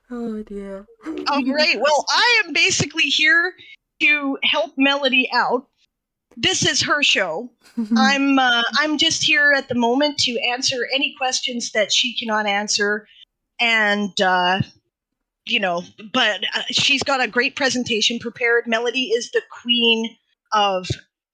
Oh dear. All right. Well, I am basically here to help Melody out. This is her show. I'm just here at the moment to answer any questions that she cannot answer, and but she's got a great presentation prepared. Melody is the queen of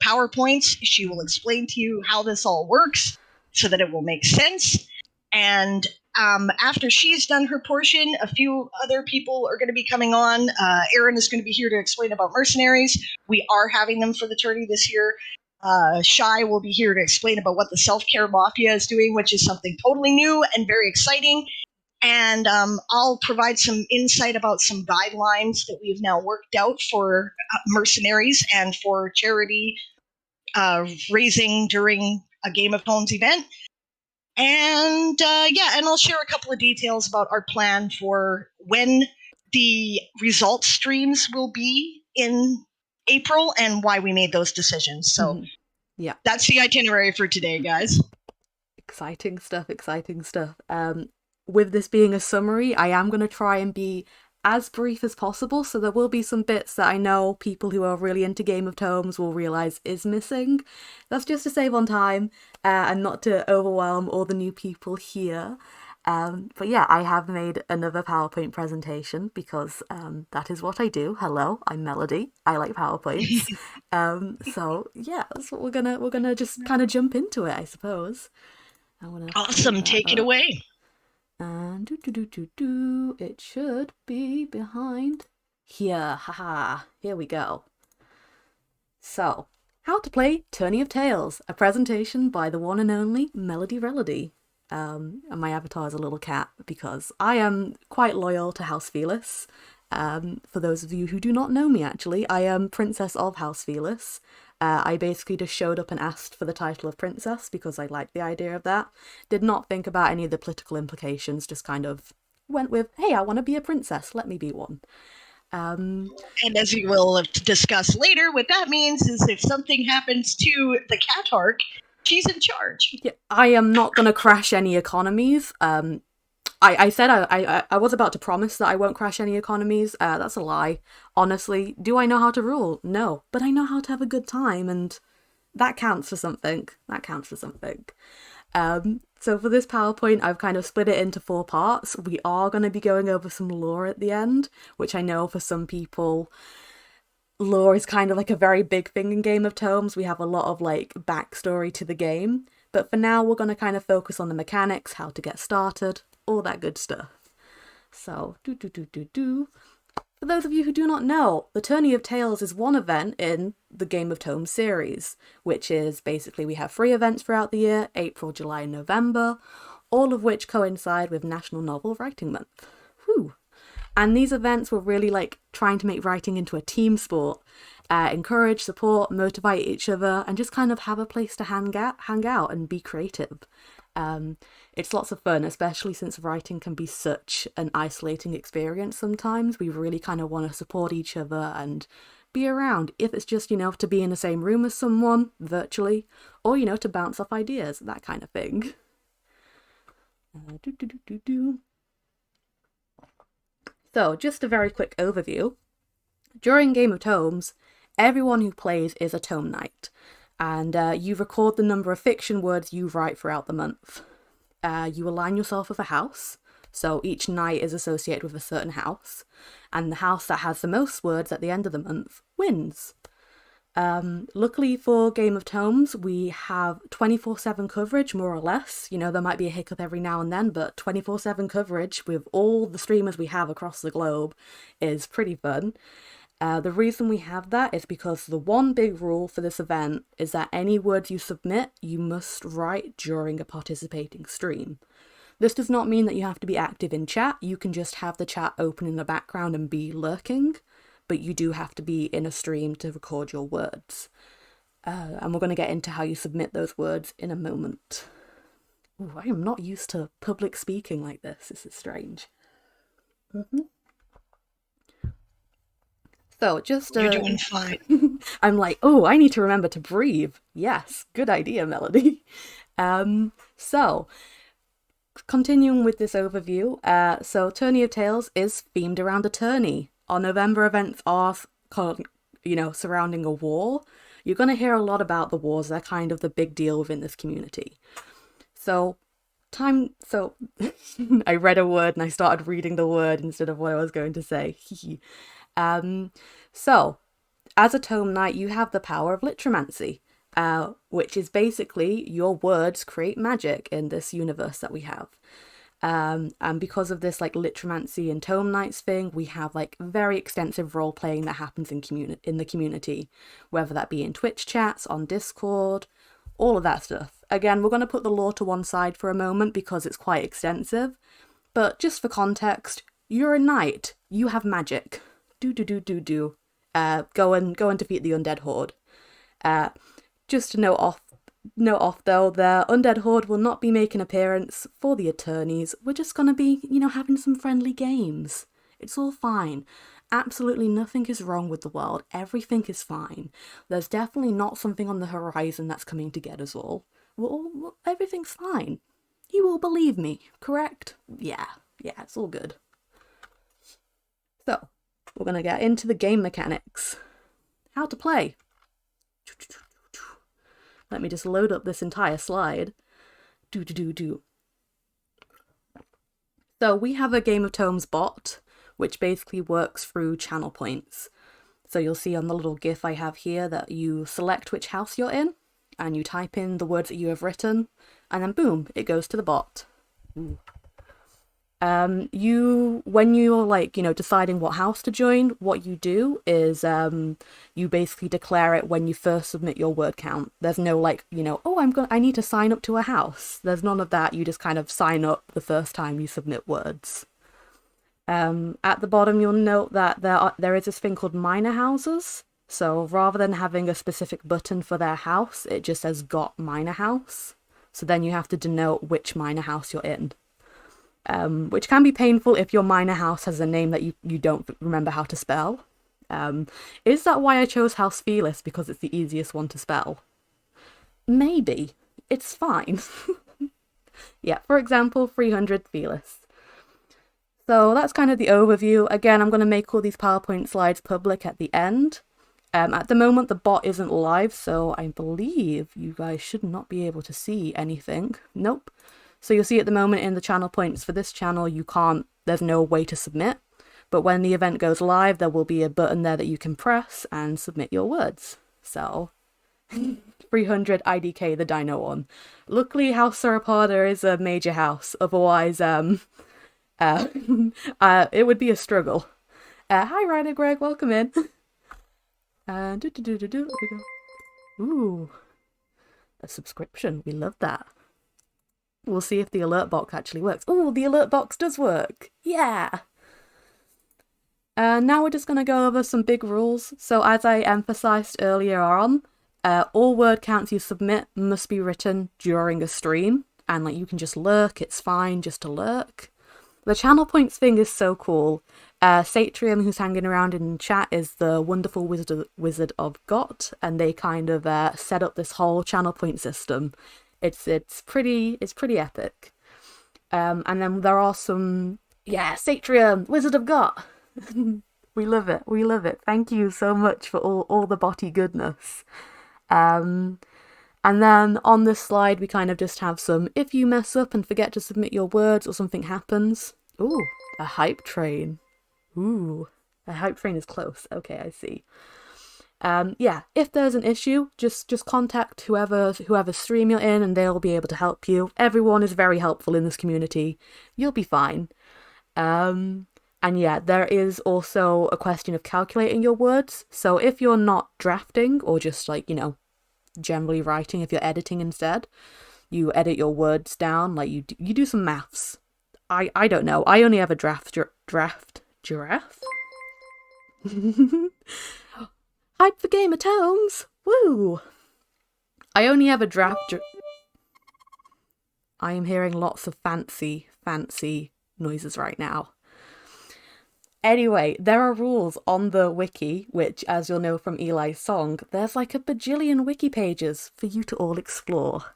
PowerPoints. She will explain to you how this all works so that it will make sense. And after she's done her portion, a few other people are going to be coming on. Aaron is going to be here to explain about mercenaries. We are having them for the tourney this year. Shy will be here to explain about what the self-care mafia is doing, which is something totally new and very exciting. And I'll provide some insight about some guidelines that we've now worked out for mercenaries and for charity raising during a Game of Thrones event. And and I'll share a couple of details about our plan for when the result streams will be in April and why we made those decisions. So yeah, that's the itinerary for today, guys. exciting stuff, exciting stuff. With this being a summary, I am going to try and be as brief as possible, so there will be some bits that I know people who are really into Game of Tomes will realise is missing. That's just to save on time and not to overwhelm all the new people here. But yeah, I have made another PowerPoint presentation because that is what I do. Hello, I'm Melody. I like PowerPoints. So yeah, that's what we're gonna just kind of jump into it, I suppose. I want to pull Awesome. that Take it up. away. And do. It should be behind here. Haha. Here we go. So, how to play Tourney of Tales, a presentation by the one and only Melody Relody. And my avatar is a little cat because I am quite loyal to House Felis. For those of you who do not know me, actually, I am Princess of House Felis. I basically just showed up and asked for the title of princess because I liked the idea of that. Did not think about any of the political implications, just kind of went with, hey, I want to be a princess, let me be one. And as we will discuss later, what that means is if something happens to the cat arc, she's in charge. Yeah, I am not going to crash any economies. I said I was about to promise that I won't crash any economies. That's a lie. Honestly, do I know how to rule? No, but I know how to have a good time, and that counts for something. That counts for something. So for this PowerPoint, I've kind of split it into 4 parts. We are going to be going over some lore at the end, which I know for some people, lore is kind of like a very big thing in Game of Tomes. We have a lot of like backstory to the game. But for now, we're going to kind of focus on the mechanics, how to get started, all that good stuff. So, For those of you who do not know, the Tourney of Tales is one event in the Game of Tomes series, which is basically we have 3 events throughout the year, April, July, and November, all of which coincide with National Novel Writing Month. Whew. And these events were really like trying to make writing into a team sport, encourage, support, motivate each other, and just kind of have a place to hang out and be creative. It's lots of fun, especially since writing can be such an isolating experience sometimes. We really kind of want to support each other and be around, if it's just, to be in the same room as someone virtually, or, to bounce off ideas, that kind of thing. So, just a very quick overview. During Game of Tomes, everyone who plays is a tome knight, and you record the number of fiction words you write throughout the month. You align yourself with a house, so each knight is associated with a certain house, and the house that has the most words at the end of the month wins. Luckily for Game of Tomes, we have 24/7 coverage, more or less. There might be a hiccup every now and then, but 24/7 coverage with all the streamers we have across the globe is pretty fun. The reason we have that is because the one big rule for this event is that any words you submit, you must write during a participating stream. This does not mean that you have to be active in chat. You can just have the chat open in the background and be lurking, but you do have to be in a stream to record your words. And we're going to get into how you submit those words in a moment. Ooh, I am not used to public speaking like this. This is strange. So just You're doing fine. I'm like, oh, I need to remember to breathe. Yes, good idea, Melody. So continuing with this overview, so Tourney of Tales is themed around a tourney. Our November events are, surrounding a war. You're going to hear a lot about the wars. They're kind of the big deal within this community. So, so I read a word and I started reading the word instead of what I was going to say. um, so, as a tome knight, you have the power of litromancy, which is basically your words create magic in this universe that we have. And because of this like litromancy and tome knights thing, we have like very extensive role playing that happens in the community, whether that be in Twitch chats, on Discord, all of that stuff. Again, we're going to put the lore to one side for a moment because it's quite extensive, but just for context, you're a knight, you have magic. Do. Go and defeat the undead horde. Just to note off though, the undead horde will not be making an appearance for the attorneys. We're just gonna be, having some friendly games. It's all fine. Absolutely nothing is wrong with the world. Everything is fine. There's definitely not something on the horizon that's coming to get us all. Everything's fine. You all believe me, correct? Yeah, it's all good. So, we're gonna get into the game mechanics. How to play. Let me just load up this entire slide. So we have a Game of Tomes bot, which basically works through channel points. So you'll see on the little GIF I have here that you select which house you're in, and you type in the words that you have written, and then boom, it goes to the bot. Ooh. When you're deciding what house to join, what you do is you basically declare it when you first submit your word count. There's no I need to sign up to a house. There's none of that. You just kind of sign up the first time you submit words. At the bottom, you'll note that there is this thing called minor houses. So rather than having a specific button for their house, it just says got minor house. So then you have to denote which minor house you're in. Which can be painful if your minor house has a name that you don't remember how to spell. Is that why I chose House Felis? Because it's the easiest one to spell? Maybe. It's fine. Yeah, for example, 300 Felis. So that's kind of the overview. Again, I'm going to make all these PowerPoint slides public at the end. At the moment, the bot isn't live, so I believe you guys should not be able to see anything. Nope. So you'll see at the moment in the channel points for this channel, there's no way to submit. But when the event goes live, there will be a button there that you can press and submit your words. So, 300 IDK, the dino one. Luckily, House Sauropoda is a major house. Otherwise, it would be a struggle. Hi, Ryder Greg, welcome in. Ooh, a subscription. We love that. We'll see if the alert box actually works. Oh, the alert box does work. Yeah. Now we're just going to go over some big rules. So as I emphasized earlier on, all word counts you submit must be written during a stream. And you can just lurk. It's fine just to lurk. The channel points thing is so cool. Satrium, who's hanging around in chat, is the wonderful Wizard of Got. And they kind of set up this whole channel point system. It's pretty epic. And then there are some, Satrium, Wizard of God. We love it. Thank you so much for all the botty goodness. And then on this slide, we kind of just have some, if you mess up and forget to submit your words or something happens. Ooh, a hype train. Ooh, a hype train is close. Okay, I see. If there's an issue, just contact whoever stream you're in and they'll be able to help you. Everyone is very helpful in this community. You'll be fine. And there is also a question of calculating your words. So if you're not drafting or just generally writing, if you're editing instead, you edit your words down, you do some maths. I don't know. I only have a draft. Hype for Game of Tomes! Woo! I only have a draft. I am hearing lots of fancy noises right now. Anyway, there are rules on the wiki, which, as you'll know from Eli's song, there's a bajillion wiki pages for you to all explore.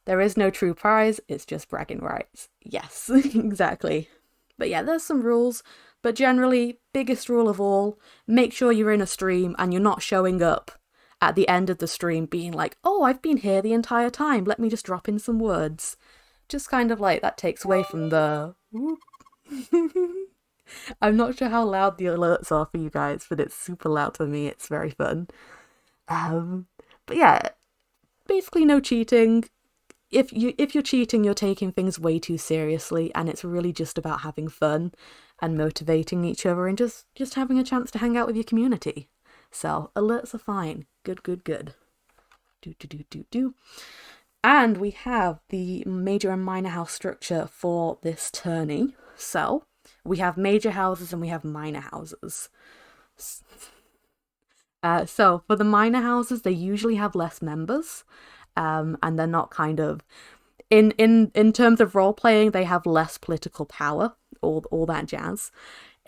There is no true prize, it's just bragging rights. Yes, exactly. But yeah, there's some rules, but generally, biggest rule of all, make sure you're in a stream and you're not showing up at the end of the stream being like, oh, I've been here the entire time, let me just drop in some words. Just kind of like that takes away from the. I'm not sure how loud the alerts are for you guys, but it's super loud for me. It's very fun. Um, but yeah, basically no cheating. If you're cheating, you're taking things way too seriously, and it's really just about having fun and motivating each other and just having a chance to hang out with your community. So alerts are fine. Good, good, good. Do do do do do. And we have the major and minor house structure for this tourney. So we have major houses and we have minor houses. So for the minor houses, they usually have less members, and they're not kind of in terms of role playing, they have less political power, all that jazz.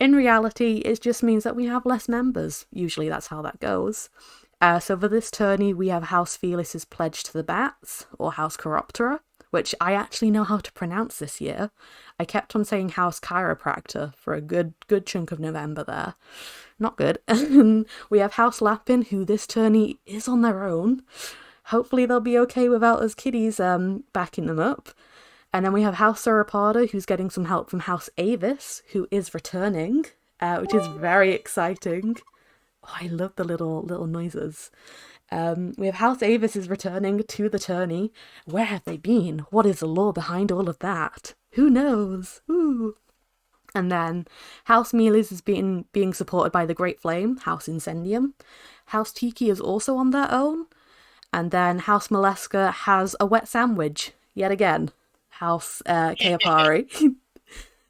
In reality, it just means that we have less members. Usually, that's how that goes. So for this tourney, we have House Felis's Pledge to the Bats, or House Chiroptera, which I actually know how to pronounce this year. I kept on saying House Chiropractor for a good chunk of November there. Not good. We have House Lapin, who this tourney is on their own. Hopefully they'll be okay without us kiddies backing them up. And then we have House Sauropoda, who's getting some help from House Avis, who is returning, which is very exciting. Oh, I love the little noises. We have House Avis is returning to the tourney. Where have they been? What is the lore behind all of that? Who knows? Ooh. And then House Mealy's is being supported by the Great Flame, House Incendium. House Tiki is also on their own. And then House Molesca has a wet sandwich, yet again. House Keopari.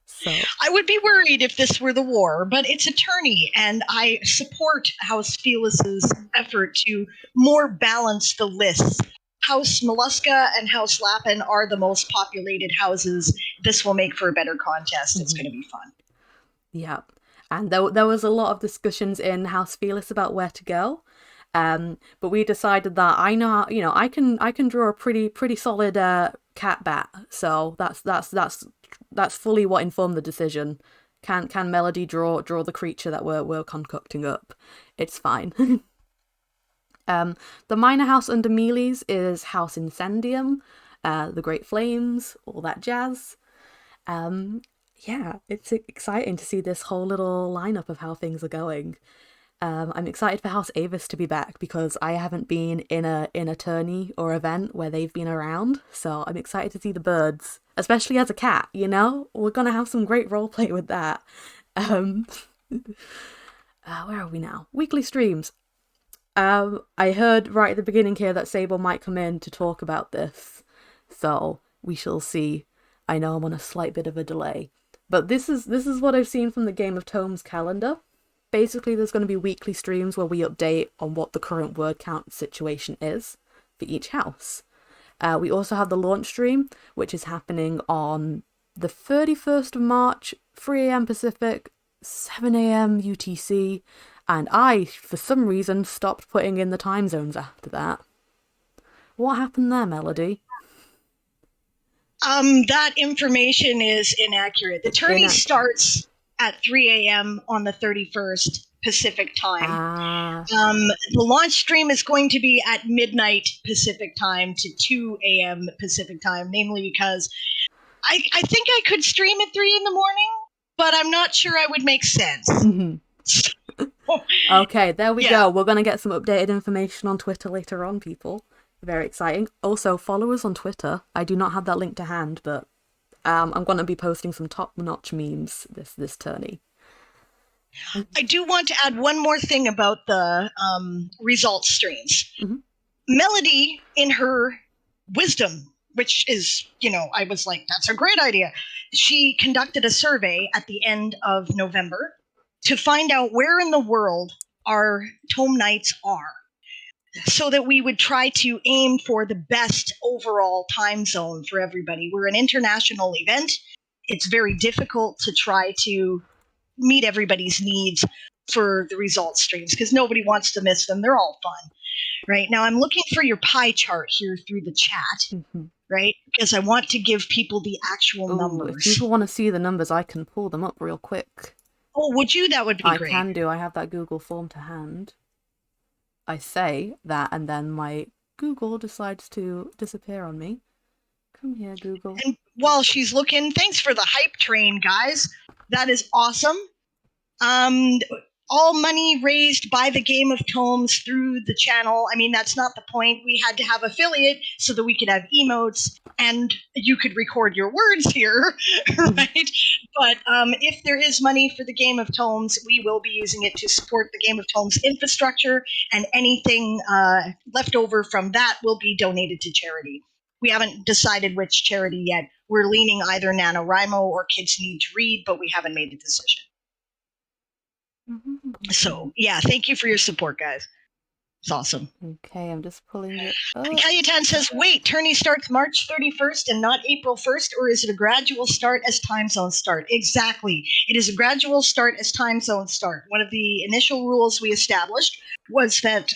So I would be worried if this were the war, but it's a tourney, and I support House Felis's effort to more balance the lists. House Mollusca and House Lapin are the most populated houses. This will make for a better contest. It's going to be fun. yeah. And there was a lot of discussions in House Felis about where to go. But we decided that I know how, I can draw a pretty solid cat bat. So that's fully what informed the decision. Can Melody draw the creature that we're concocting up? It's fine. The minor house under Mealy's is House Incendium, the Great Flames, all that jazz. Yeah, it's exciting to see this whole little lineup of how things are going. I'm excited for House Avis to be back because I haven't been in a tourney or event where they've been around. So I'm excited to see the birds, especially as a cat. We're gonna have some great roleplay with that. Where are we now? Weekly streams. I heard right at the beginning here that Sable might come in to talk about this, so we shall see. I know I'm on a slight bit of a delay, but this is what I've seen from the Game of Tomes calendar. Basically, there's going to be weekly streams where we update on what the current word count situation is for each house. We also have the launch stream, which is happening on the 31st of March, 3 a.m. Pacific, 7 a.m. UTC, and I, for some reason, stopped putting in the time zones after that. What happened there, Melody? That information is inaccurate. The tourney starts at 3 a.m. on the 31st Pacific time. The launch stream is going to be at midnight Pacific time to 2 a.m. Pacific time, namely because I think I could stream at 3 in the morning, but I'm not sure I would make sense. Okay, there we go. We're going to get some updated information on Twitter later on, people. Very exciting. Also, follow us on Twitter. I do not have that link to hand, but I'm going to be posting some top-notch memes this tourney. I do want to add one more thing about the results streams. Mm-hmm. Melody, in her wisdom, which is, I was like, that's a great idea. She conducted a survey at the end of November to find out where in the world our Tome Nights are, so that we would try to aim for the best overall time zone for everybody. We're an international event. It's very difficult to try to meet everybody's needs for the results streams because nobody wants to miss them. They're all fun. Right now, I'm looking for your pie chart here through the chat. Mm-hmm. right? Because I want to give people the actual Ooh, if numbers. people want to see the numbers, I can pull them up real quick. Oh, would you? That would be I great. can do. I have that Google form to hand. I say that, and then my Google decides to disappear on me. Come here, Google. And while she's looking, thanks for the hype train, guys. That is awesome. Um, all money raised by the Game of Tomes through the channel. I mean, that's not the point. We had to have affiliate so that we could have emotes and you could record your words here, right? But if there is money for the Game of Tomes, we will be using it to support the Game of Tomes infrastructure, and anything left over from that will be donated to charity. We haven't decided which charity yet. We're leaning either NaNoWriMo or Kids Need to Read, but we haven't made a decision. So, yeah, thank you for your support, guys. It's awesome. Okay, I'm just pulling it up. Cayutan says, wait, Tourney starts March 31st and not April 1st, or is it a gradual start as time zones start? Exactly. It is a gradual start as time zones start. One of the initial rules we established was that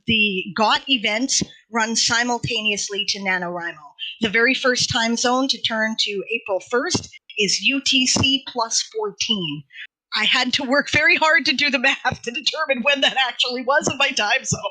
the GOT events run simultaneously to NaNoWriMo. The very first time zone to turn to April 1st is UTC plus 14. I had to work very hard to do the math to determine when that actually was in my time zone.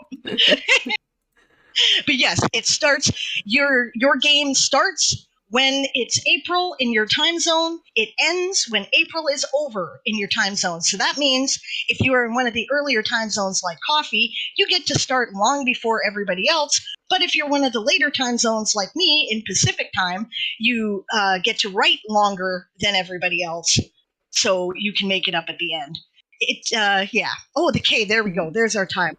But yes, it starts. Your game starts when it's April in your time zone. It ends when April is over in your time zone. So that means if you are in one of the earlier time zones like coffee, you get to start long before everybody else. But if you're one of the later time zones like me in Pacific time, you get to write longer than everybody else. So you can make it up at the end. Yeah. Oh, the K. There we go. There's our pie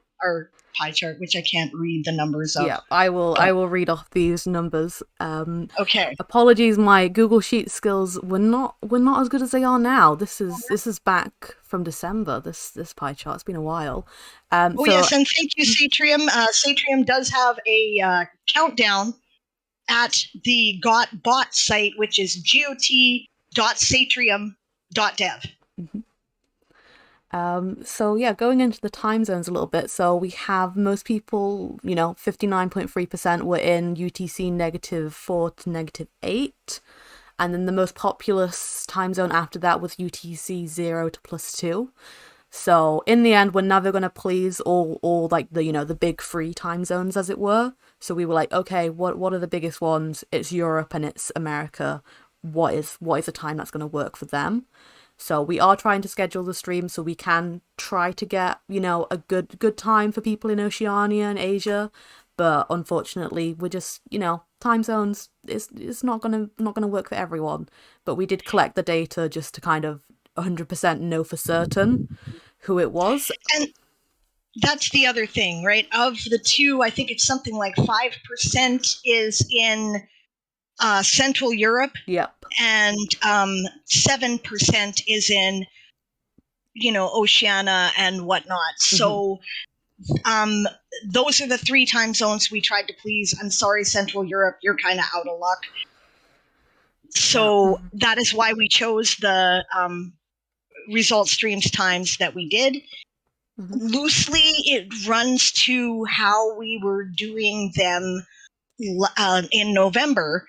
chart, which I can't read the numbers of. Yeah, I will. But, I will read off these numbers. Okay. Apologies, my Google Sheet skills were not as good as they are now. This is back from December. This pie chart. It's been a while. Oh, So yes, and thank you, Satrium. Satrium does have a countdown at the GOT bot site, which is got.satrium.dev. So yeah, going into the time zones a little bit. So we have most people, 59.3% were in UTC -4 to -8. And then the most populous time zone after that was UTC 0 to +2. So in the end, we're never gonna please all like the big three time zones, as it were. So we were like, okay, what are the biggest ones? It's Europe and it's America. What is a time that's gonna work for them? So we are trying to schedule the stream so we can try to get, a good time for people in Oceania and Asia. But unfortunately, we're just, time zones is not gonna work for everyone. But we did collect the data just to kind of 100% know for certain who it was. And that's the other thing, right? Of the two, I think it's something like 5% is in Central Europe, Yep. and 7% is in Oceania and whatnot. So those are the three time zones we tried to please. I'm sorry, Central Europe, you're kind of out of luck. So that is why we chose the result streams times that we did. Loosely, it runs to how we were doing them in November,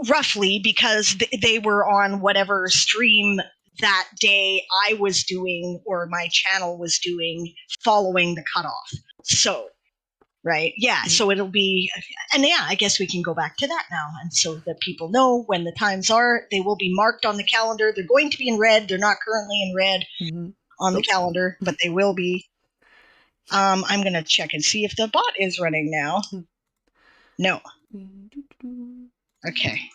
roughly, because they were on whatever stream that day I was doing or my channel was doing following the cutoff. So, right. Yeah. So it'll be, and yeah, I guess we can go back to that now. And so that people know when the times are, they will be marked on the calendar. They're going to be in red. They're not currently in red on the calendar, but they will be. I'm going to check and see if the bot is running now. No. Okay.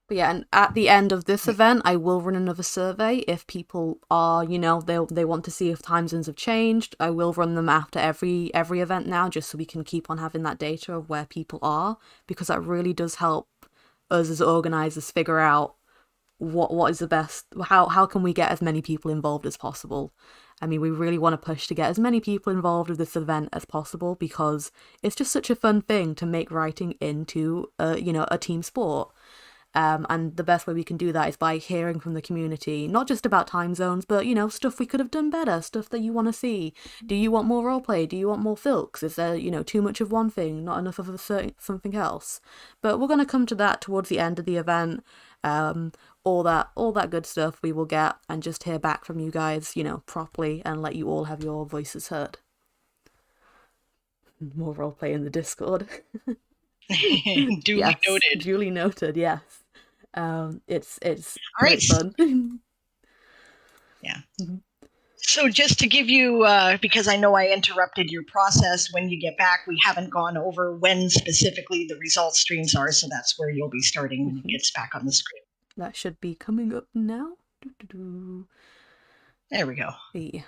But yeah, and at the end of this event, I will run another survey if people are, they want to see if time zones have changed. I will run them after every event now, just so we can keep on having that data of where people are, because that really does help us as organizers figure out what is the best. How can we get as many people involved as possible? I mean, we really want to push to get as many people involved with this event as possible, because it's just such a fun thing to make writing into a team sport. And the best way we can do that is by hearing from the community, not just about time zones, but, you know, stuff we could have done better, stuff that you want to see. Do you want more roleplay? Do you want more filks? Is there, you know, too much of one thing, not enough of a certain something else? But we're going to come to that towards the end of the event. All that good stuff we will get and just hear back from you guys, you know, properly and let you all have your voices heard. More roleplay in the Discord. Duly Yes, noted. duly noted. Yes, it's All right. great fun. Yeah. So just to give you, because I know I interrupted your process, when you get back, we haven't gone over when specifically the result streams are, so that's where you'll be starting when it gets back on the screen. That should be coming up now. There we go. Yeah.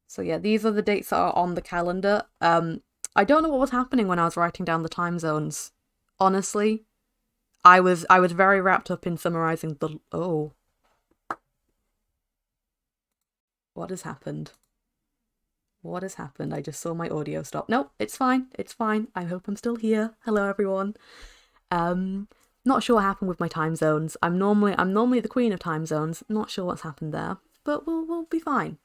So yeah, these are the dates that are on the calendar. I don't know what was happening when I was writing down the time zones. Honestly, I was very wrapped up in summarizing the. Oh, what has happened? What has happened? I just saw my audio stop. Nope, it's fine. It's fine. I hope I'm still here. Hello, everyone. Not sure what happened with my time zones. I'm normally the queen of time zones. Not sure what's happened there, but we'll be fine.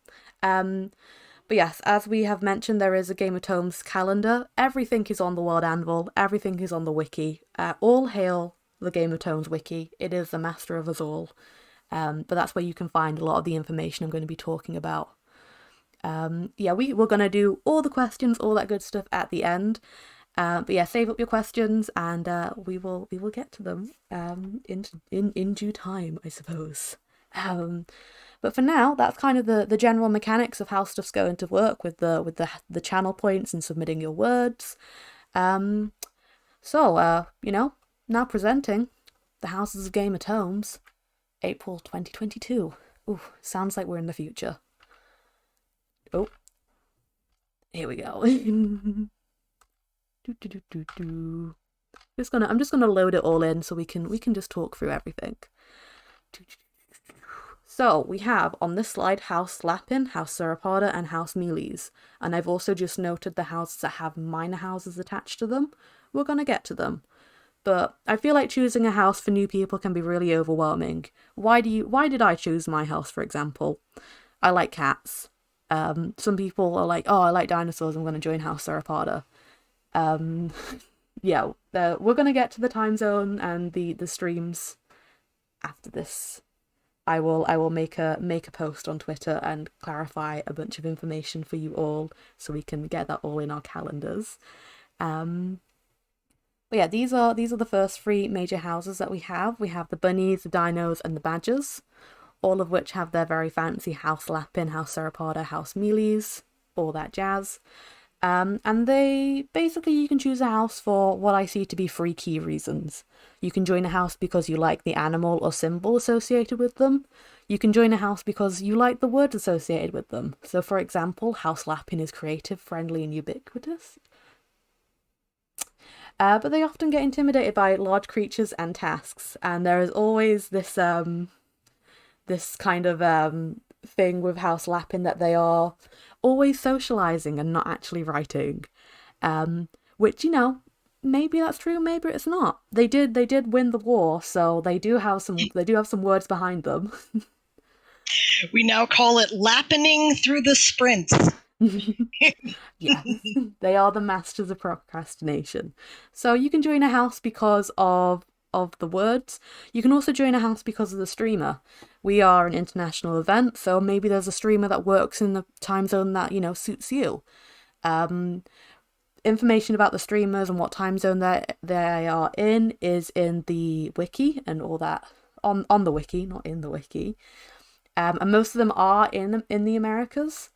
But yes, as we have mentioned, there is a Game of Tomes calendar. Everything is on the World Anvil. Everything is on the wiki. All hail the Game of Tomes wiki. It is the master of us all. But that's where you can find a lot of the information I'm going to be talking about. Yeah, we're going to do all the questions, all that good stuff at the end. But yeah, save up your questions and we will get to them in due time, I suppose. But for now, that's kind of the general mechanics of how stuff's going to work with the channel points and submitting your words. So you know, now presenting the Houses of Game of Tomes, April 2022. Ooh, sounds like we're in the future. Oh, here we go. I'm just gonna load it all in so we can just talk through everything. So we have on this slide House Lapin, House Sauropoda, and House Meles, and I've also just noted the houses that have minor houses attached to them. We're gonna get to them, but I feel like choosing a house for new people can be really overwhelming. Why did I choose my house, for example? I like cats. Some people are like, oh, I like dinosaurs, I'm gonna join House Sauropoda. Yeah, we're gonna get to the time zone and the streams after this. I will make a post on Twitter and clarify a bunch of information for you all so we can get that all in our calendars. But yeah, these are the first three major houses that we have. We have the bunnies, the dinos, and the badgers, all of which have their very fancy House Lapin, House Sauropoda, House Meles, all that jazz. And they basically, you can choose a house for what I see to be three key reasons. You can join a house because you like the animal or symbol associated with them. You can join a house because you like the words associated with them. So, for example, House Lapin is creative, friendly, and ubiquitous. But they often get intimidated by large creatures and tasks, and there is always this kind of thing with House Lapin that they are always socializing and not actually writing, which, you know, maybe that's true, maybe it's not. They did win the war, so they do have some words behind them. We now call it lappening through the sprints. Yes, they are the masters of procrastination. So you can join a house because of the words. You can also join a house because of the streamer. We are an international event, so maybe there's a streamer that works in the time zone that, you know, suits you. Information about the streamers and what time zone they are in is in the wiki and all that on the wiki, not in the wiki. And most of them are in the Americas.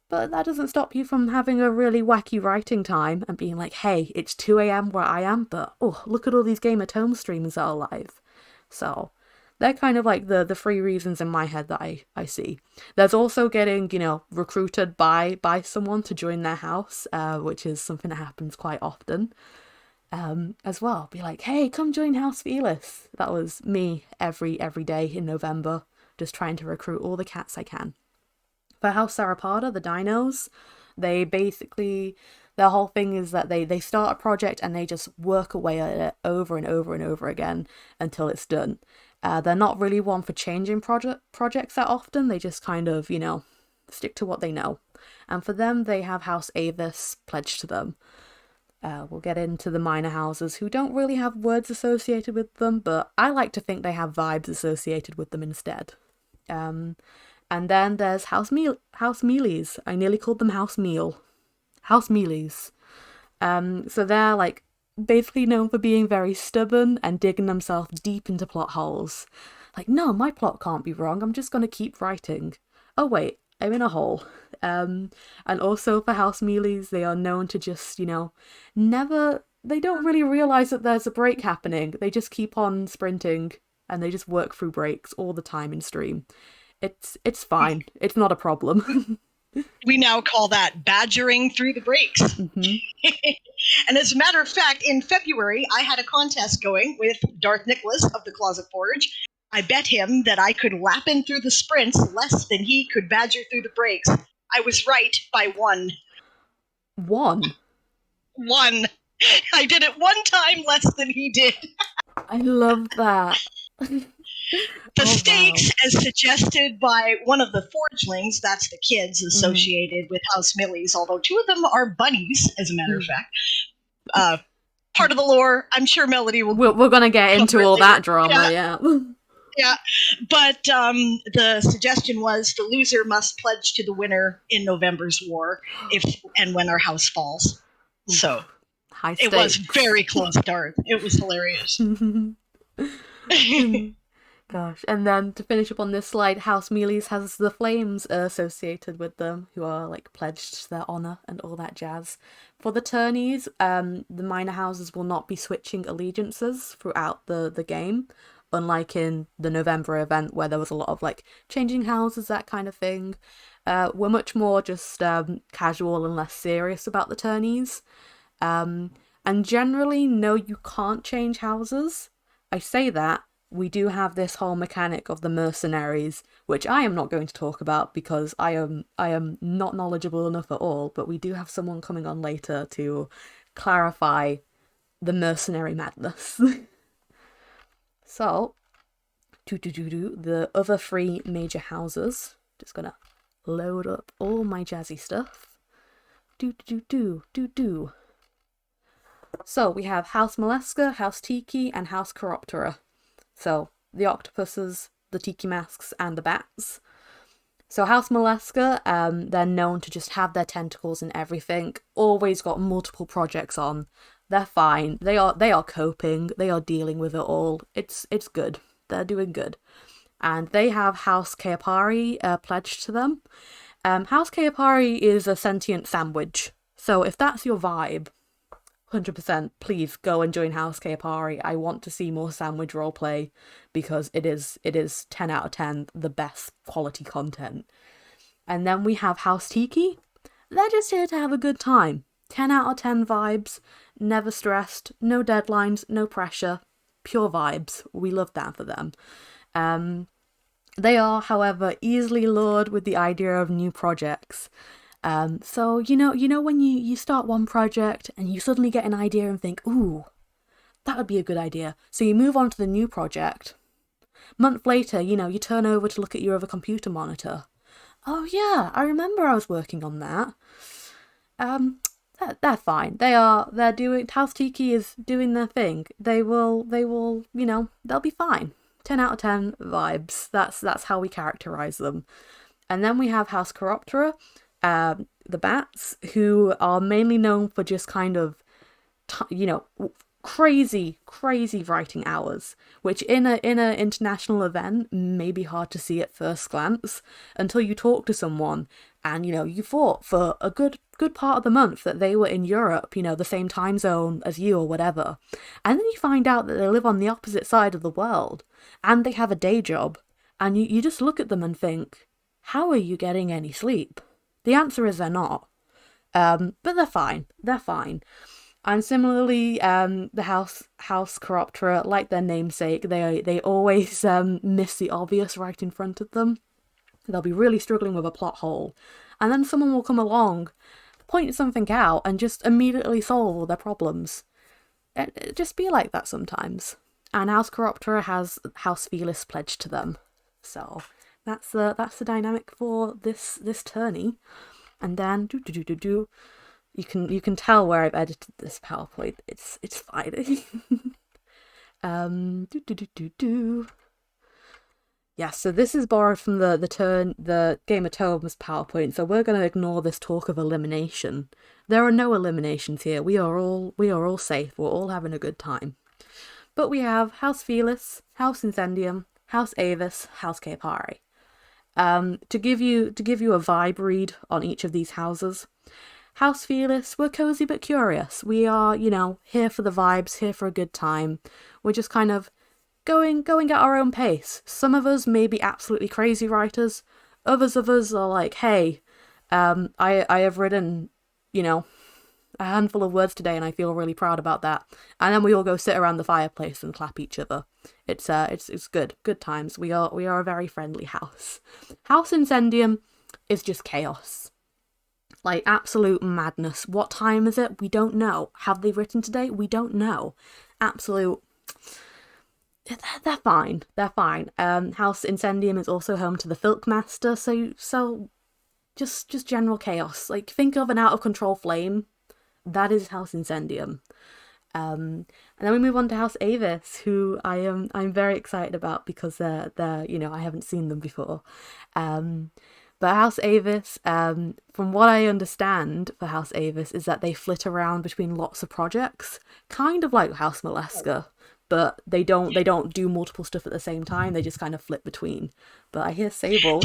But that doesn't stop you from having a really wacky writing time and being like, hey, it's 2 a.m. where I am, but oh, look at all these Game of Tomes streamers that are live. So they're kind of like the three reasons in my head that I see. There's also getting, you know, recruited by someone to join their house, which is something that happens quite often as well. Be like, hey, come join House Felis. That was me every day in November, just trying to recruit all the cats I can. For House Sauropoda, the dinos, they basically Their whole thing is that they start a project and they just work away at it over and over and over again until it's done. They're not really one for changing projects that often. They just kind of, stick to what they know. And for them, they have House Avis pledged to them. We'll get into the minor houses who don't really have words associated with them, but I like to think they have vibes associated with them instead. And then there's House Mealies. I nearly called them House Meal. House Mealies. So they're like basically known for being very stubborn and digging themselves deep into plot holes. Like, no, my plot can't be wrong. I'm just gonna keep writing. Oh wait, I'm in a hole. And also for House Mealies, they are known to just, never. They don't really realize that there's a break happening. They just keep on sprinting and they just work through breaks all the time in stream. It's fine. It's not a problem. We now call that badgering through the breaks. Mm-hmm. And as a matter of fact, in February, I had a contest going with Darth Nicholas of the Closet Forge. I bet him that I could lap him through the sprints less than he could badger through the breaks. I was right by one. One? One. I did it one time less than he did. I love that. The stakes, as suggested by one of the forgelings, that's the kids associated with House Millies, although two of them are bunnies, as a matter of fact. Part of the lore, I'm sure Melody will... We're going to get into all that drama, yeah. Yeah, but the suggestion was the loser must pledge to the winner in November's war if and when our house falls. So high it was very close, Darth. It was hilarious. Gosh, and then to finish up on this slide, House Mealies has the flames associated with them, who are like pledged to their honor and all that jazz. For the tourneys, the minor houses will not be switching allegiances throughout the game, unlike in the November event where there was a lot of like changing houses, that kind of thing. We're much more just casual and less serious about the tourneys. And generally, no, you can't change houses. I say that. We do have this whole mechanic of the mercenaries, which I am not going to talk about because I am not knowledgeable enough at all, but we do have someone coming on later to clarify the mercenary madness. So, the other three major houses. Just gonna load up all my jazzy stuff. So we have House Molesca, House Tiki, and House Chiroptera. So the octopuses, the tiki masks, and the bats. So House Molesca, they're known to just have their tentacles in everything. Always got multiple projects on. They're fine. They are coping. They are dealing with it all. It's good. They're doing good. And they have House Kaepari pledged to them. House Kaepari is a sentient sandwich. So if that's your vibe, 100%, please go and join House Kaepari. I want to see more sandwich roleplay because it is 10 out of 10 the best quality content. And then we have House Tiki. They're just here to have a good time. 10 out of 10 vibes, never stressed, no deadlines, no pressure, pure vibes. We love that for them. They are, however, easily lured with the idea of new projects. So you know when you start one project and you suddenly get an idea and think, ooh, that would be a good idea. So you move on to the new project. Month later, you turn over to look at your other computer monitor. Oh yeah, I remember I was working on that. They're fine. They're doing, House Tiki is doing their thing. They will, they'll be fine. 10 out of 10 vibes. That's how we characterize them. And then we have House Chiroptera. The bats, who are mainly known for just kind of, crazy writing hours, which in a international event may be hard to see at first glance until you talk to someone and you thought for a good part of the month that they were in Europe, the same time zone as you or whatever, and then you find out that they live on the opposite side of the world and they have a day job, and you just look at them and think, how are you getting any sleep? The answer is they're not. But they're fine. They're fine. And similarly, the House Chiroptera, like their namesake, they always miss the obvious right in front of them. They'll be really struggling with a plot hole. And then someone will come along, point something out and just immediately solve all their problems. Just be like that sometimes. And House Chiroptera has House Felis pledged to them. So that's the dynamic for this tourney. And then you can tell where I've edited this PowerPoint. It's fine. do do do do do. Yeah, so this is borrowed from the Game of Tomes PowerPoint, so we're gonna ignore this talk of elimination. There are no eliminations here. We are all safe. We're all having a good time. But we have House Felis, House Incendium, House Avis, House Caepari. To give you a vibe read on each of these houses. House Felis, we're cozy but curious. We are, here for the vibes, here for a good time. We're just kind of going at our own pace. Some of us may be absolutely crazy writers. Others of us are like, hey, I have written, a handful of words today and I feel really proud about that. And then we all go sit around the fireplace and clap each other. It's good times. We are a very friendly house. House Incendium is just chaos. Like absolute madness. What time is it? We don't know. Have they written today? We don't know. Absolute. They're fine. They're fine. House Incendium is also home to the Filkmaster, so just general chaos. Like think of an out of control flame. That is House Incendium. And then we move on to House Avis, who I'm very excited about because they're I haven't seen them before. But House Avis, from what I understand for House Avis, is that they flit around between lots of projects, kind of like House Molesca, but they don't do multiple stuff at the same time. They just kind of flip between. But I hear Sable.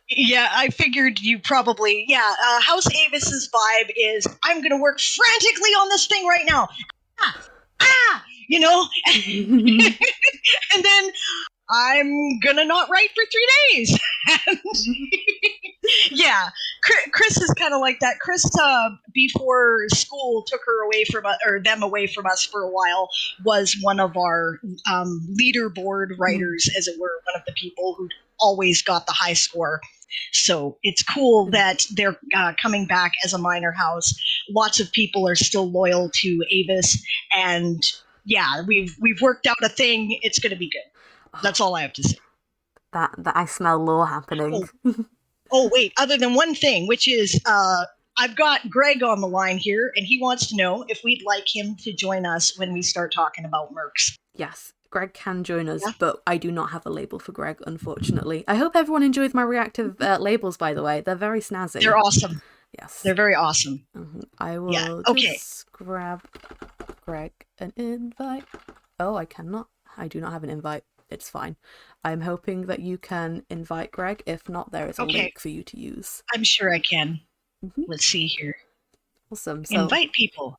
Yeah, I figured you probably, House Avis's vibe is, I'm going to work frantically on this thing right now. And then I'm going to not write for 3 days. And yeah, Chris is kind of like that. Chris, before school took her away from us, or them away from us for a while, was one of our leaderboard writers, as it were, one of the people who always got the high score. So it's cool that they're coming back as a minor house. Lots of people are still loyal to Avis, and yeah, we've worked out a thing. It's going to be good. That's all I have to say. That I smell lore happening. Oh, wait, other than one thing, which is I've got Greg on the line here, and he wants to know if we'd like him to join us when we start talking about mercs. Yes, Greg can join us, but I do not have a label for Greg, unfortunately. I hope everyone enjoys my reactive labels, by the way. They're very snazzy. They're awesome. Yes. They're very awesome. I will just grab Greg an invite. Oh, I cannot. I do not have an invite. It's fine. I'm hoping that you can invite Greg. If not, there is a link for you to use. I'm sure I can. Let's see here. Awesome. So, invite people.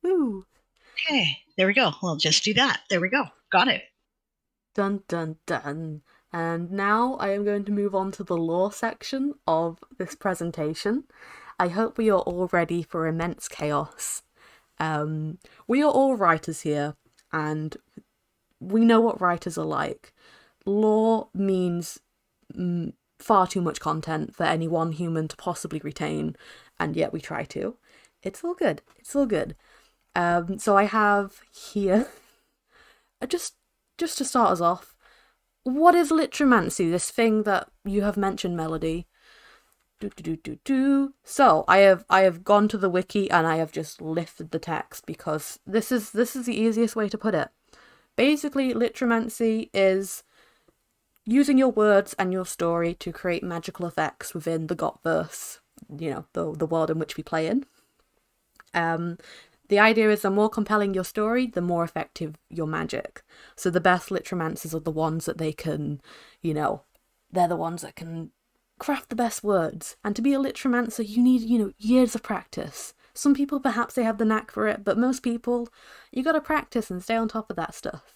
Woo. Okay, there we go. We'll just do that. There we go. Got it. Dun, dun, dun. And now I am going to move on to the lore section of this presentation. I hope we are all ready for immense chaos. We are all writers here, and we know what writers are like. Lore means far too much content for any one human to possibly retain, and yet we try to. It's all good. It's all good. So I have here, just to start us off, what is litromancy, this thing that you have mentioned, Melody? So I have gone to the wiki and I have just lifted the text because this is the easiest way to put it. Basically, litromancy is using your words and your story to create magical effects within the Gotverse, the world in which we play in. The idea is the more compelling your story, the more effective your magic. So the best litromancers are the ones that they can, they're the ones that can craft the best words. And to be a litromancer, you need, years of practice. Some people, perhaps they have the knack for it, but most people, you gotta practice and stay on top of that stuff.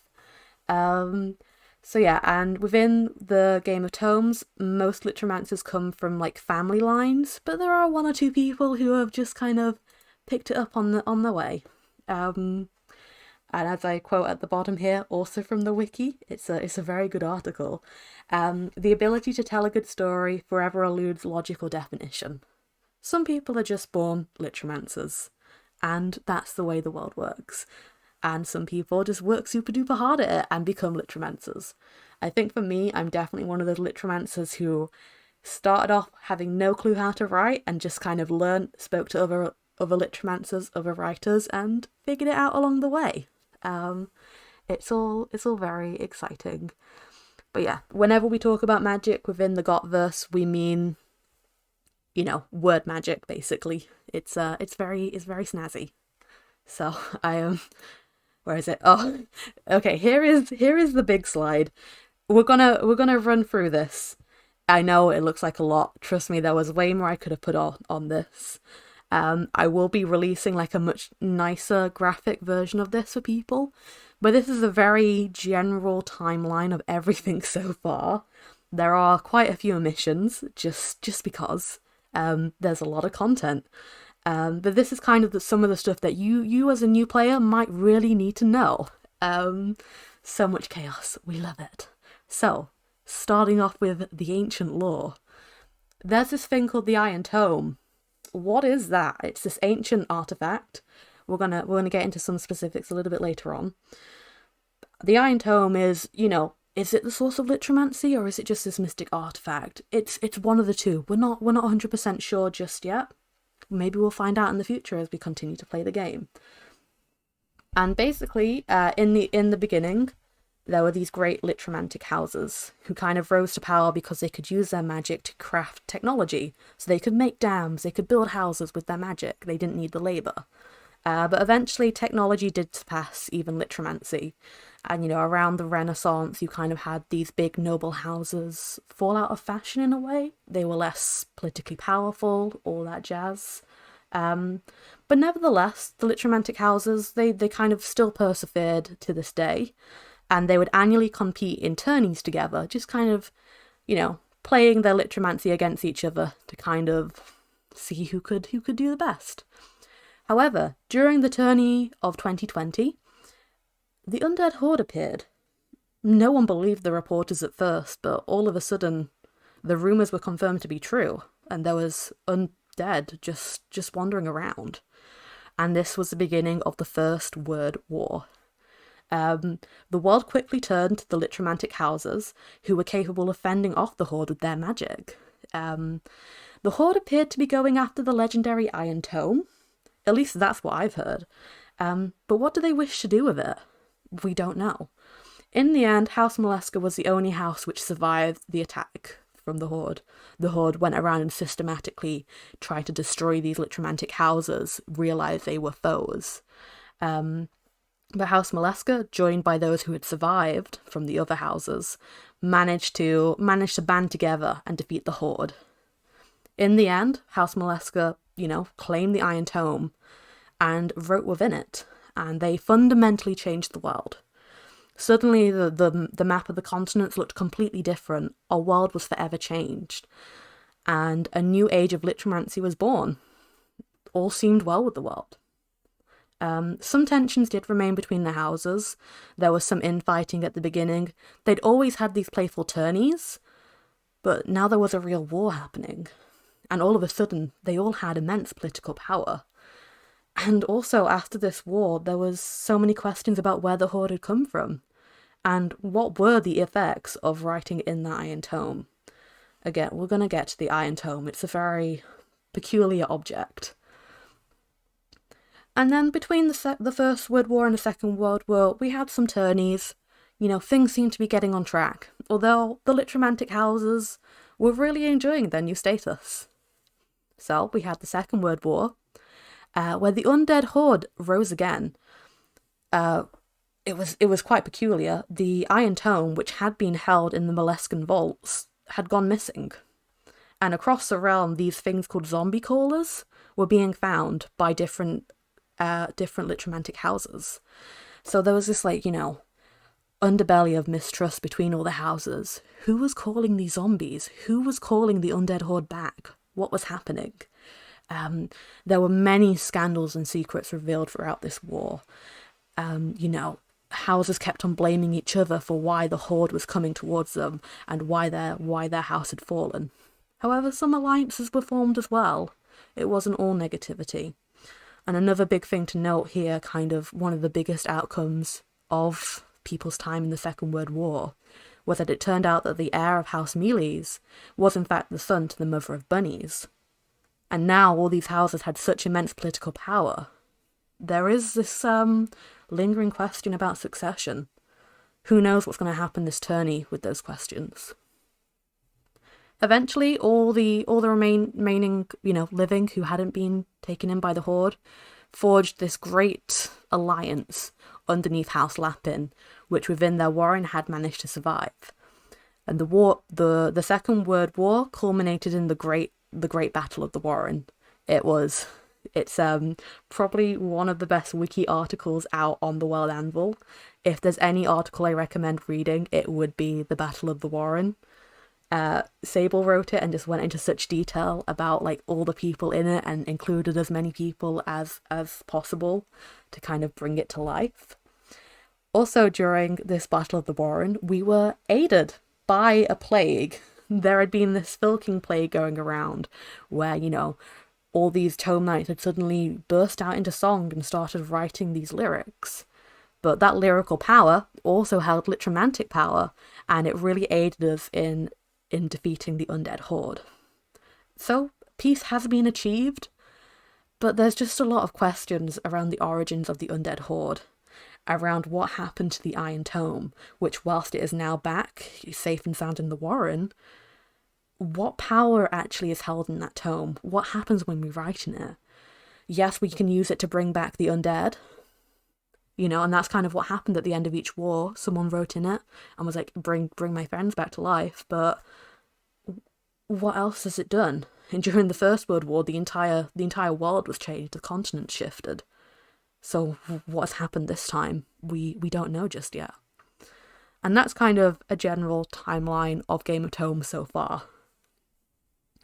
So yeah, and within the Game of Tomes, most litromancers come from, family lines, but there are one or two people who have just kind of picked it up on the way. And as I quote at the bottom here, also from the wiki, it's a very good article. The ability to tell a good story forever eludes logical definition. Some people are just born litromancers, and that's the way the world works. And some people just work super duper hard at it and become litromancers. I think for me, I'm definitely one of those litromancers who started off having no clue how to write and just kind of learned, spoke to other litromancers, other writers, and figured it out along the way. It's all very exciting. But yeah, whenever we talk about magic within the Gotverse, we mean, word magic basically. It's very snazzy. So where is it? Oh, okay. Here is the big slide. We're gonna run through this. I know it looks like a lot. Trust me, there was way more I could have put on this. I will be releasing like a much nicer graphic version of this for people, but this is a very general timeline of everything so far. There are quite a few omissions, just because there's a lot of content. But this is kind of some of the stuff that you as a new player might really need to know. So much chaos, we love it. So, starting off with the ancient lore, there's this thing called the Iron Tome. What is that? It's this ancient artifact. We're gonna get into some specifics a little bit later on. The Iron Tome is it the source of litromancy or is it just this mystic artifact? It's one of the two. We're not 100% sure just yet. Maybe we'll find out in the future as we continue to play the game. And basically, in the beginning, there were these great litromantic houses who kind of rose to power because they could use their magic to craft technology. So they could make dams, they could build houses with their magic. They didn't need the labour. But eventually technology did surpass even litromancy. And, around the Renaissance, you kind of had these big noble houses fall out of fashion in a way. They were less politically powerful, all that jazz. But nevertheless, the litromantic houses, they kind of still persevered to this day. And they would annually compete in tourneys together, just kind of, playing their litromancy against each other to kind of see who could do the best. However, during the tourney of 2020, the undead horde appeared. No one believed the reporters at first, but all of a sudden, the rumours were confirmed to be true, and there was undead just wandering around. And this was the beginning of the First Word War. The world quickly turned to the litromantic houses, who were capable of fending off the horde with their magic. The horde appeared to be going after the legendary Iron Tome. At least that's what I've heard. But what do they wish to do with it? We don't know. In the end, House Molesca was the only house which survived the attack from the horde. The horde went around and systematically tried to destroy these litromantic houses, realised they were foes. But House Molesca, joined by those who had survived from the other houses, managed to band together and defeat the horde. In the end, House Molesca, claimed the Iron Tome and wrote within it, and they fundamentally changed the world. Suddenly, the map of the continents looked completely different. Our world was forever changed, and a new age of litromancy was born. All seemed well with the world. Some tensions did remain between the houses. There was some infighting at the beginning. They'd always had these playful tourneys, but now there was a real war happening. And all of a sudden, they all had immense political power. And also, after this war, there was so many questions about where the horde had come from, and what were the effects of writing in the Iron Tome. Again, we're going to get to the Iron Tome. It's a very peculiar object. And then between the First World War and the Second World War, we had some tourneys. Things seemed to be getting on track, although the litromantic houses were really enjoying their new status. So we had the Second World War, where the undead horde rose again. It was quite peculiar. The Iron Tome, which had been held in the Molescan vaults, had gone missing. And across the realm, these things called zombie callers were being found by different litromantic houses. So there was this underbelly of mistrust between all the houses. Who was calling these zombies? Who was calling the undead horde back? What was happening? There were many scandals and secrets revealed throughout this war. Houses kept on blaming each other for why the horde was coming towards them and why their house had fallen. However, some alliances were formed as well. It wasn't all negativity. And another big thing to note here, kind of one of the biggest outcomes of people's time in the Second World War, was that it turned out that the heir of House Mealy's was in fact the son to the mother of Bunny's. And now all these houses had such immense political power. There is this lingering question about succession. Who knows what's going to happen this tourney with those questions? Eventually, all the remaining living who hadn't been taken in by the Horde forged this great alliance underneath House Lapin, which within their warren had managed to survive. And the Second World War culminated in the Great Battle of the Warren. It's probably one of the best wiki articles out on the World Anvil. If there's any article I recommend reading, it would be the Battle of the Warren. Sable wrote it and just went into such detail about like all the people in it and included as many people as possible to kind of bring it to life. Also, during this Battle of the Warren, we were aided by a plague. There had been this filking plague going around where, all these tome knights had suddenly burst out into song and started writing these lyrics. But that lyrical power also held litromantic power, and it really aided us in defeating the undead horde. So, peace has been achieved, but there's just a lot of questions around the origins of the undead horde, around what happened to the Iron Tome, which whilst it is now back, safe and sound in the Warren, what power actually is held in that tome? What happens when we write in it? Yes, we can use it to bring back the undead, and that's kind of what happened at the end of each war. Someone wrote in it and was like, bring my friends back to life, but what else has it done? And during the First World War, the entire world was changed, the continent shifted. So what's happened this time? We don't know just yet. And that's kind of a general timeline of Game of Tomes so far.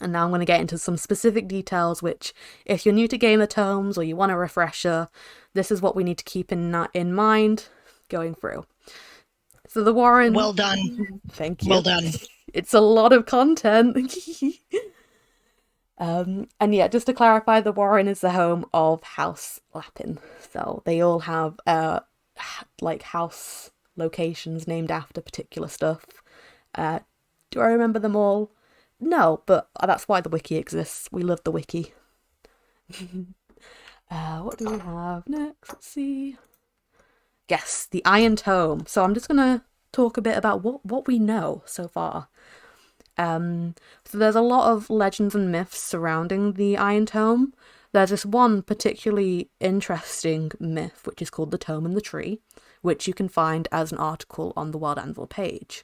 And now I'm going to get into some specific details, which, if you're new to Game of Tomes or you want a refresher, this is what we need to keep in mind going through. So the Warren... Well done. Thank you. Well done. It's a lot of content. And yeah, just to clarify, the Warren is the home of House Lapin. So they all have house locations named after particular stuff. Do I remember them all? No, but that's why the wiki exists. We love the wiki. What do we have next? Let's see. Yes, the Iron Tome. So I'm just going to talk a bit about what we know so far. So there's a lot of legends and myths surrounding the Iron Tome. There's this one particularly interesting myth, which is called the Tome and the Tree, which you can find as an article on the World Anvil page.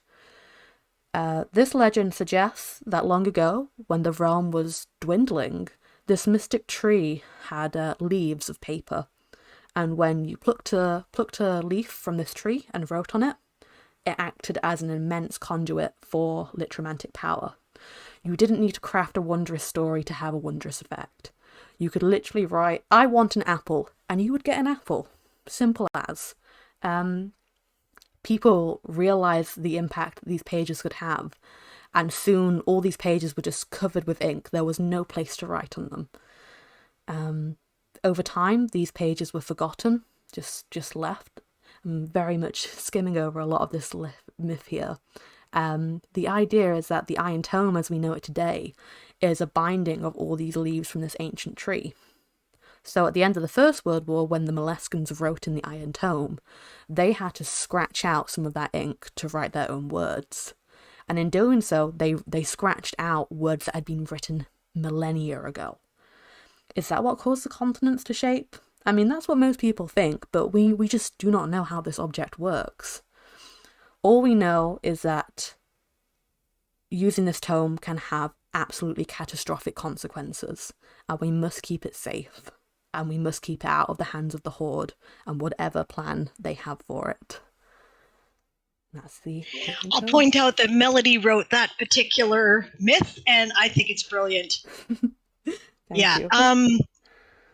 This legend suggests that long ago, when the realm was dwindling, this mystic tree had leaves of paper, and when you plucked a leaf from this tree and wrote on it, it acted as an immense conduit for litromantic power. You didn't need to craft a wondrous story to have a wondrous effect. You could literally write, "I want an apple," and you would get an apple. Simple as. People realised the impact that these pages could have, and soon all these pages were just covered with ink. There was no place to write on them. Over time, these pages were forgotten, just left. I'm very much skimming over a lot of this myth here. The idea is that the Iron Tome, as we know it today, is a binding of all these leaves from this ancient tree. So at the end of the First World War, when the Moleskines wrote in the Iron Tome, they had to scratch out some of that ink to write their own words. And in doing so, they scratched out words that had been written millennia ago. Is that what caused the continents to shape? I mean, that's what most people think, but we just do not know how this object works. All we know is that using this tome can have absolutely catastrophic consequences, and we must keep it safe. And we must keep it out of the hands of the Horde and whatever plan they have for it. That's the... I'll point out that Melody wrote that particular myth, and I think it's brilliant. Thank you.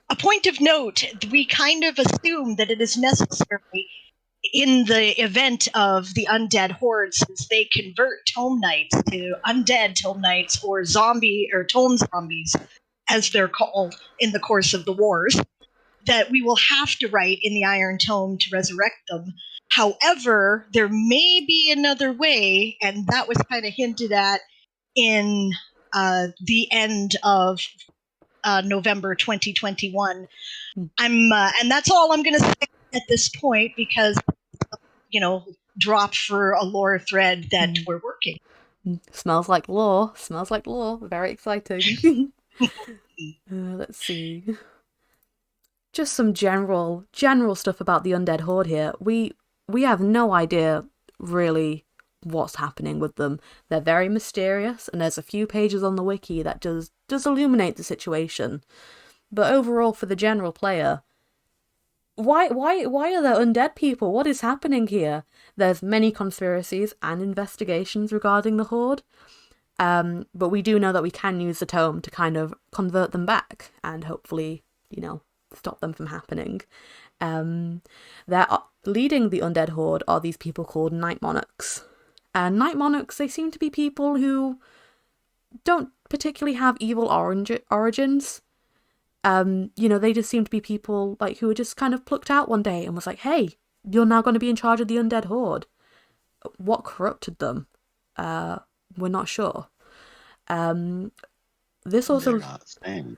A point of note, we kind of assume that it is necessary in the event of the undead horde, since they convert tome knights to undead tome knights or zombie or tome zombies, as they're called in the course of the wars, that we will have to write in the Iron Tome to resurrect them. However, there may be another way, and that was kind of hinted at in the end of November 2021. And that's all I'm going to say at this point, because drop for a lore thread that we're working. Smells like lore. Smells like lore. Very exciting. Let's see. Just some general stuff about the Undead Horde here. We have no idea really what's happening with them. They're very mysterious, and there's a few pages on the wiki that does illuminate the situation. But overall, for the general player, why are there undead people? What is happening here? There's many conspiracies and investigations regarding the Horde. But we do know that we can use the tome to kind of convert them back and hopefully, stop them from happening. Leading the undead horde are these people called Night Monarchs. And Night Monarchs, they seem to be people who don't particularly have evil origins. They just seem to be people who were just kind of plucked out one day and was like, hey, you're now going to be in charge of the undead horde. What corrupted them? We're not sure. This also... They're not staying.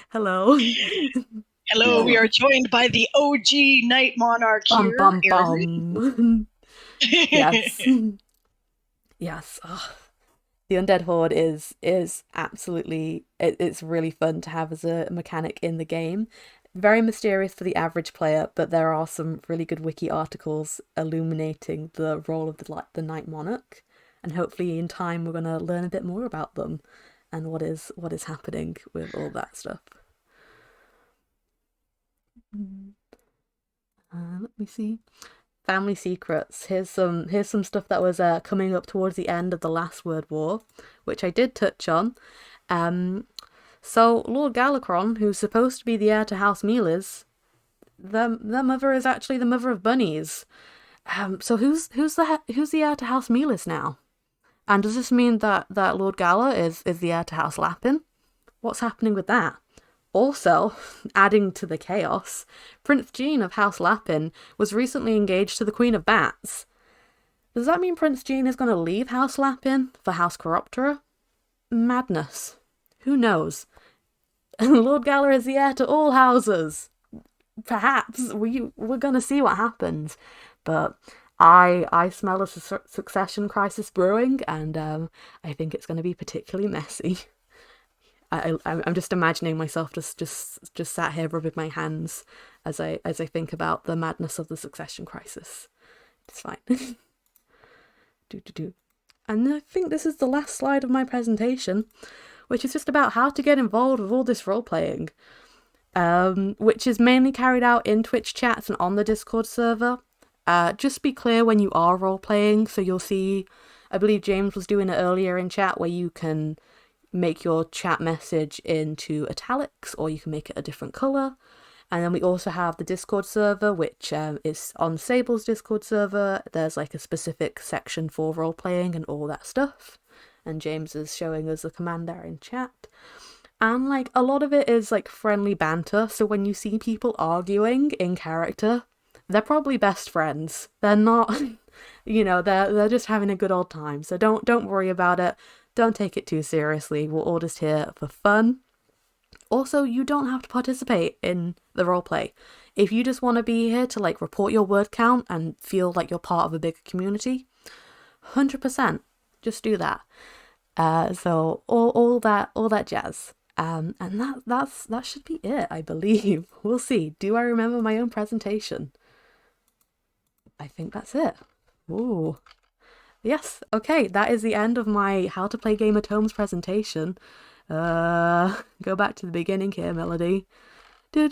Hello. Hello, we are joined by the OG Night Monarch here. Bum. Yes. Yes. Oh. The Undead Horde is absolutely... It's really fun to have as a mechanic in the game. Very mysterious for the average player, but there are some really good wiki articles illuminating the role of the Night Monarch. And hopefully in time we're going to learn a bit more about them and what is happening with all that stuff. Let me see. Family secrets. Here's some stuff that was coming up towards the end of the last Word War, which I did touch on. So Lord Galacron, who's supposed to be the heir to House Mealis, their mother is actually the mother of bunnies. So who's the heir to House Mealis now? And does this mean that Lord Gala is the heir to House Lapin? What's happening with that? Also, adding to the chaos, Prince Jean of House Lapin was recently engaged to the Queen of Bats. Does that mean Prince Jean is going to leave House Lapin for House Chiroptera? Madness. Who knows? Lord Gala is the heir to all houses. Perhaps. We're going to see what happens. But I smell a succession crisis brewing, and I think it's going to be particularly messy. I'm just imagining myself just sat here rubbing my hands as I think about the madness of the succession crisis. It's fine. And I think this is the last slide of my presentation, which is just about how to get involved with all this role playing, which is mainly carried out in Twitch chats and on the Discord server. Just be clear when you are role playing. So you'll see, I believe James was doing it earlier in chat, where you can make your chat message into italics, or you can make it a different colour. And then we also have the Discord server, which is on Sable's Discord server. There's a specific section for role playing and all that stuff. And James is showing us the command there in chat. And a lot of it is friendly banter. So when you see people arguing in character, they're probably best friends. They're not, they're just having a good old time. So don't worry about it. Don't take it too seriously. We're all just here for fun. Also, you don't have to participate in the roleplay. If you just want to be here to report your word count and feel like you're part of a bigger community, 100%, just do that. So all that jazz. And that should be it, I believe. We'll see. Do I remember my own presentation? I think that's it. Ooh. Yes, okay, that is the end of my How to Play Game of Tomes presentation. Go back to the beginning here, Melody. Do.